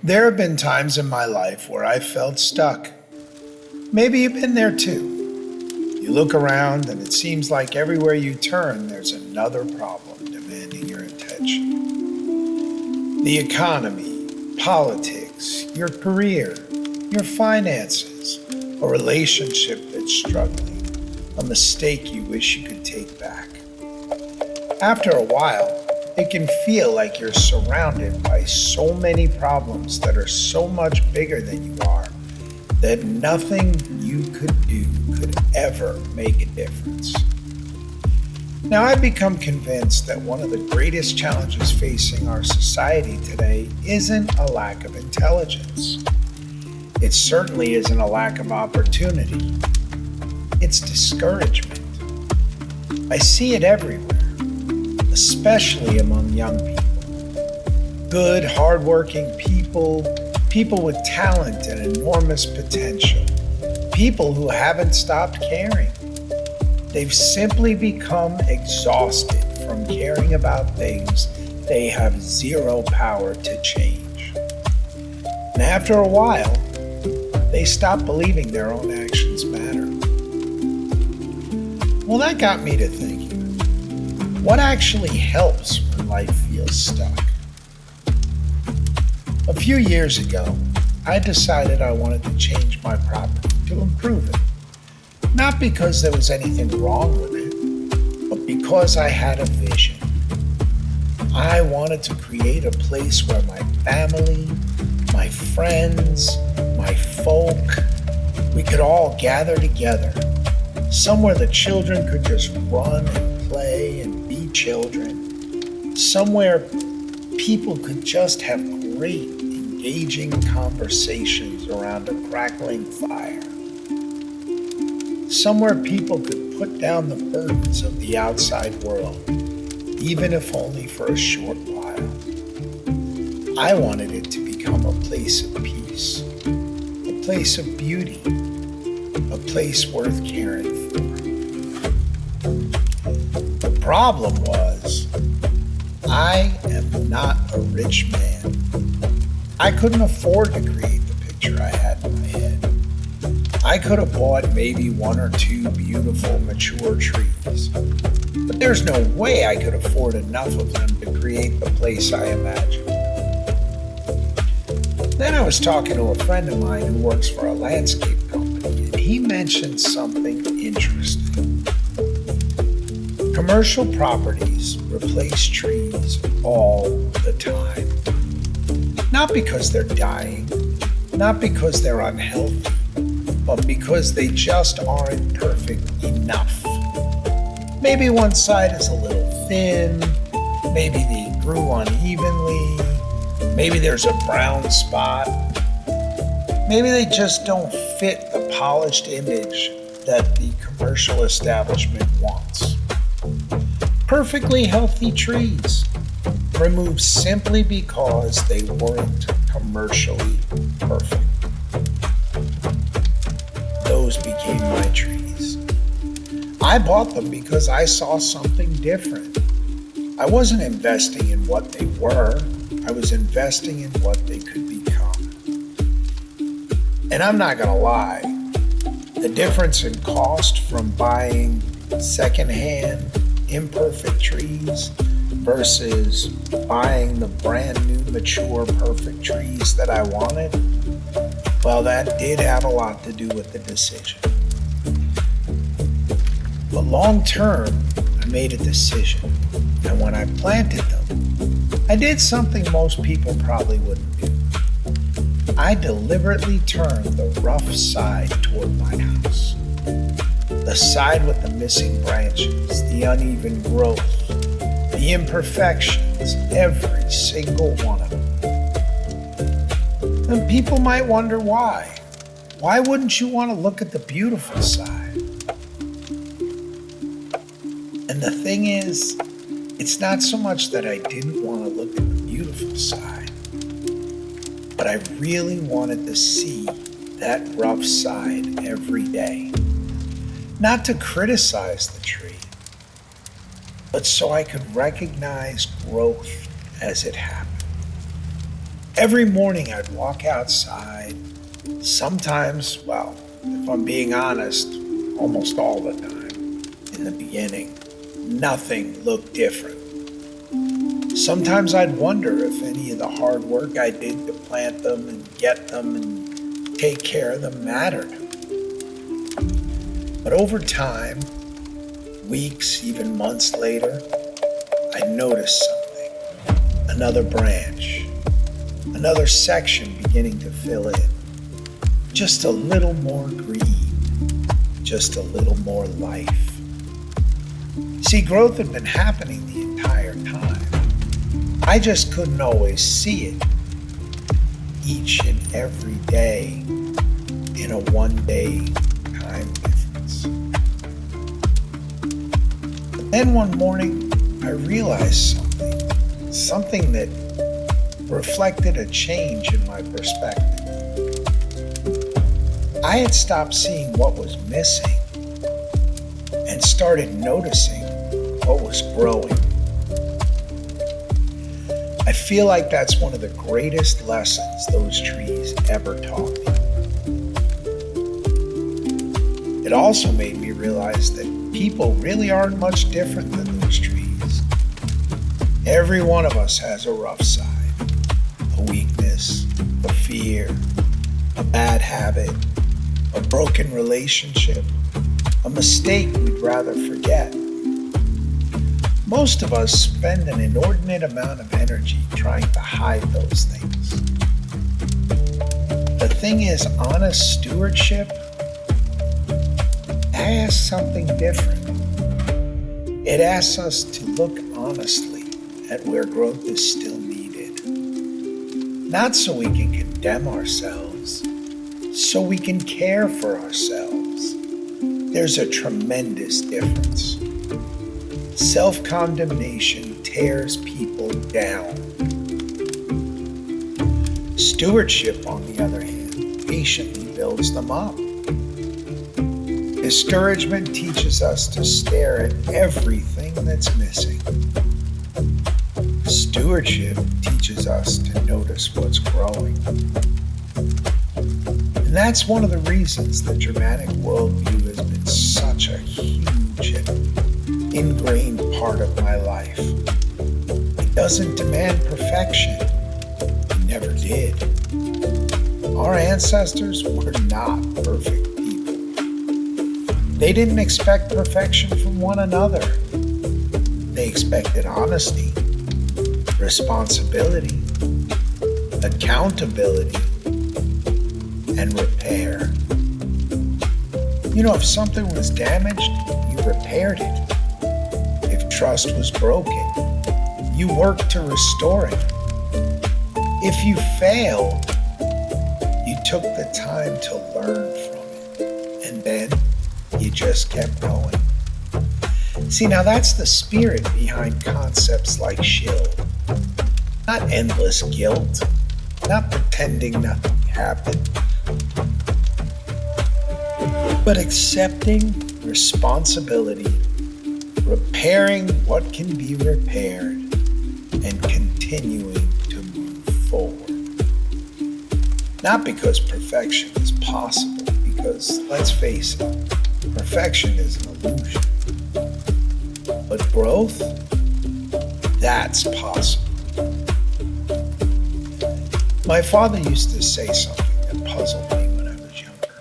There have been times in my life where I felt stuck. Maybe you've been there too. You look around and it seems like everywhere you turn, there's another problem demanding your attention. The economy, politics, your career, your finances, a relationship that's struggling, a mistake you wish you could take back. After a while, it can feel like you're surrounded by so many problems that are so much bigger than you are that nothing you could do could ever make a difference. Now, I've become convinced that one of the greatest challenges facing our society today isn't a lack of intelligence. It certainly isn't a lack of opportunity. It's discouragement. I see it everywhere, especially among young people. Good, hardworking people with talent and enormous potential, people who haven't stopped caring. They've simply become exhausted from caring about things they have zero power to change. And after a while, they stop believing their own actions matter. Well, that got me to thinking. What actually helps when life feels stuck? A few years ago, I decided I wanted to change my property to improve it. Not because there was anything wrong with it, but because I had a vision. I wanted to create a place where my family, my friends, my folk, we could all gather together. Somewhere the children could just run and play and be children. Somewhere people could just have great, engaging conversations around a crackling fire. Somewhere people could put down the burdens of the outside world, even if only for a short while. I wanted it to become a place of peace, a place of beauty, a place worth caring for. The problem was, I am not a rich man. I couldn't afford to create the picture I had in my head. I could have bought maybe one or two beautiful mature trees, but there's no way I could afford enough of them to create the place I imagined. Then I was talking to a friend of mine who works for a landscape company, and he mentioned something interesting. Commercial properties replace trees all the time. Not because they're dying, not because they're unhealthy, but because they just aren't perfect enough. Maybe one side is a little thin, maybe they grew unevenly, maybe there's a brown spot, maybe they just don't fit the polished image that the commercial establishment wants. Perfectly healthy trees, removed simply because they weren't commercially perfect. Those became my trees. I bought them because I saw something different. I wasn't investing in what they were, I was investing in what they could become. And I'm not gonna lie, the difference in cost from buying secondhand, imperfect trees versus buying the brand new, mature, perfect trees that I wanted, well, that did have a lot to do with the decision. But long term, I made a decision, and when I planted them, I did something most people probably wouldn't do. I deliberately turned the rough side toward my house. The side with the missing branches, the uneven growth, the imperfections, every single one of them. And people might wonder why. Why wouldn't you want to look at the beautiful side? And the thing is, it's not so much that I didn't want to look at the beautiful side, but I really wanted to see that rough side every day. Not to criticize the tree, but so I could recognize growth as it happened. Every morning I'd walk outside. Sometimes, well, if I'm being honest, almost all the time. In the beginning, nothing looked different. Sometimes I'd wonder if any of the hard work I did to plant them and get them and take care of them mattered. But over time, weeks, even months later, I noticed something. Another branch, another section beginning to fill in. Just a little more green, just a little more life. See, growth had been happening the entire time. I just couldn't always see it each and every day in a one-day time difference. But then one morning, I realized something that reflected a change in my perspective. I had stopped seeing what was missing and started noticing what was growing. I feel like that's one of the greatest lessons those trees ever taught me. It also made me realize that people really aren't much different than those trees. Every one of us has a rough side, a weakness, a fear, a bad habit, a broken relationship, a mistake we'd rather forget. Most of us spend an inordinate amount of energy trying to hide those things. The thing is, honest stewardship asks something different. It asks us to look honestly at where growth is still needed. Not so we can condemn ourselves, so we can care for ourselves. There's a tremendous difference. Self-condemnation tears people down. Stewardship, on the other hand, patiently builds them up. Discouragement teaches us to stare at everything that's missing. Stewardship teaches us to notice what's growing. And that's one of the reasons the Germanic worldview has been such a huge and ingrained part of my life. It doesn't demand perfection. It never did. Our ancestors were not perfect people. They didn't expect perfection from one another. They expected honesty, responsibility, accountability, and repair. You know, if something was damaged, you repaired it. If trust was broken, you worked to restore it. If you failed, you took the time to learn from it, and then you just kept going. See, now that's the spirit behind concepts like shield. Not endless guilt, not pretending nothing happened, but accepting responsibility, repairing what can be repaired, and continuing to move forward. Not because perfection is possible, because let's face it, perfection is an illusion. But growth, that's possible. My father used to say something that puzzled me when I was younger.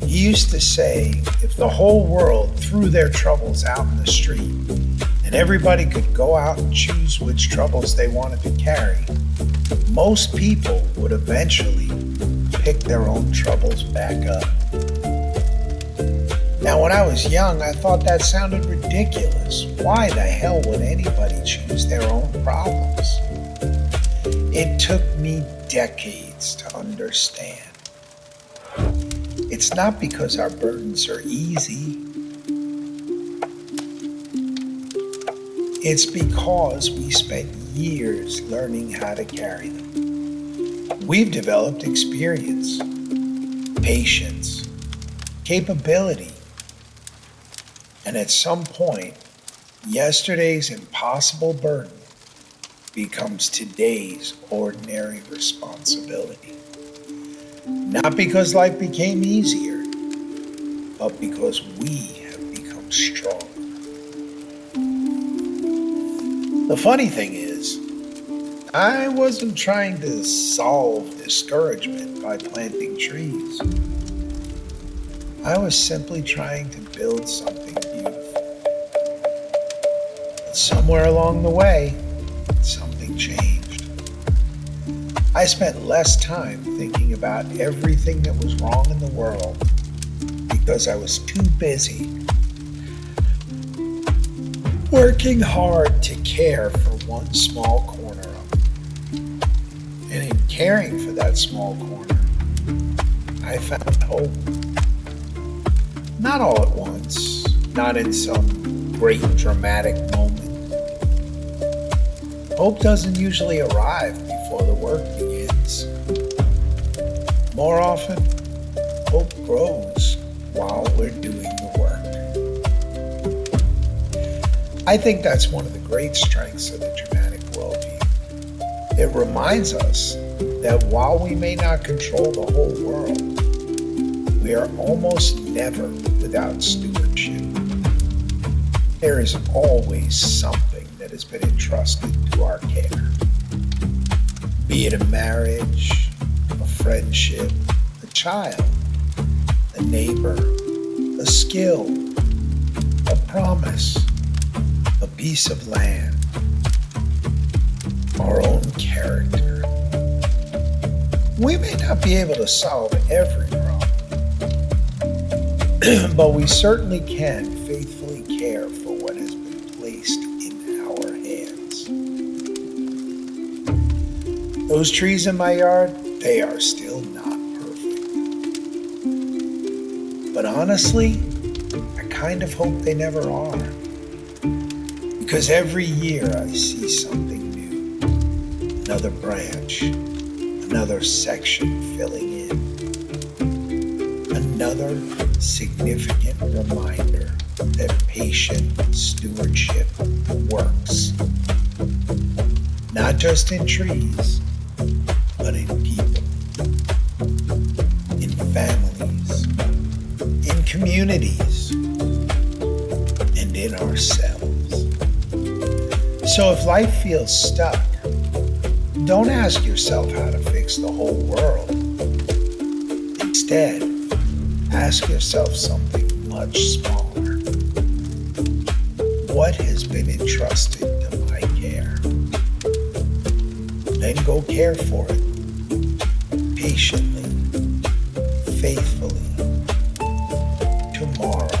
He used to say, if the whole world threw their troubles out in the street and everybody could go out and choose which troubles they wanted to carry, most people would eventually pick their own troubles back up. Now, when I was young, I thought that sounded ridiculous. Why the hell would anybody choose their own problems? It took me decades to understand. It's not because our burdens are easy. It's because we spent years learning how to carry them. We've developed experience, patience, capability, and at some point, yesterday's impossible burden becomes today's ordinary responsibility. Not because life became easier, but because we have become stronger. The funny thing is, I wasn't trying to solve discouragement by planting trees. I was simply trying to build something beautiful. But somewhere along the way, something changed. I spent less time thinking about everything that was wrong in the world because I was too busy working hard to care for one small corner of it. And in caring for that small corner, I found hope. Not all at once, not in some great dramatic moment. Hope doesn't usually arrive before the work begins. More often, hope grows while we're doing the work. I think that's one of the great strengths of the dramatic worldview. It reminds us that while we may not control the whole world, we are almost never without stewardship. There is always something that has been entrusted to our care. Be it a marriage, a friendship, a child, a neighbor, a skill, a promise, a piece of land, our own character. We may not be able to solve every problem, but we certainly can faithfully care for what has been placed in our hands. Those trees in my yard, they are still not perfect. But honestly, I kind of hope they never are. Because every year I see something new. Another branch, another section filling in. Another significant reminder that patient stewardship works. Not just in trees, but in people, in families, in communities, and in ourselves. So if life feels stuck, don't ask yourself how to fix the whole world. Instead, ask yourself something much smaller. What has been entrusted to my care? Then go care for it, patiently, faithfully, tomorrow.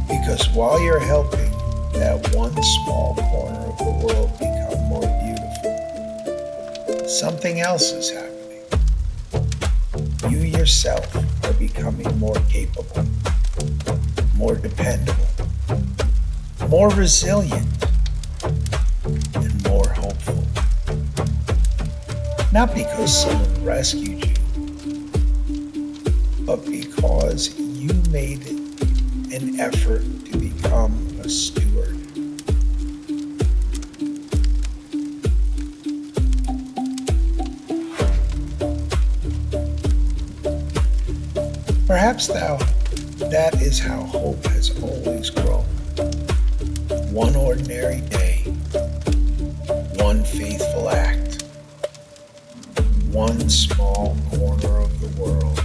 Because while you're helping that one small corner of the world become more beautiful, something else is happening. You yourself are becoming more capable, more dependable, more resilient, and more hopeful. Not because someone rescued you, but because you made an effort to become a steward. Perhaps that is how hope has always grown. One ordinary day, one faithful act, one small corner of the world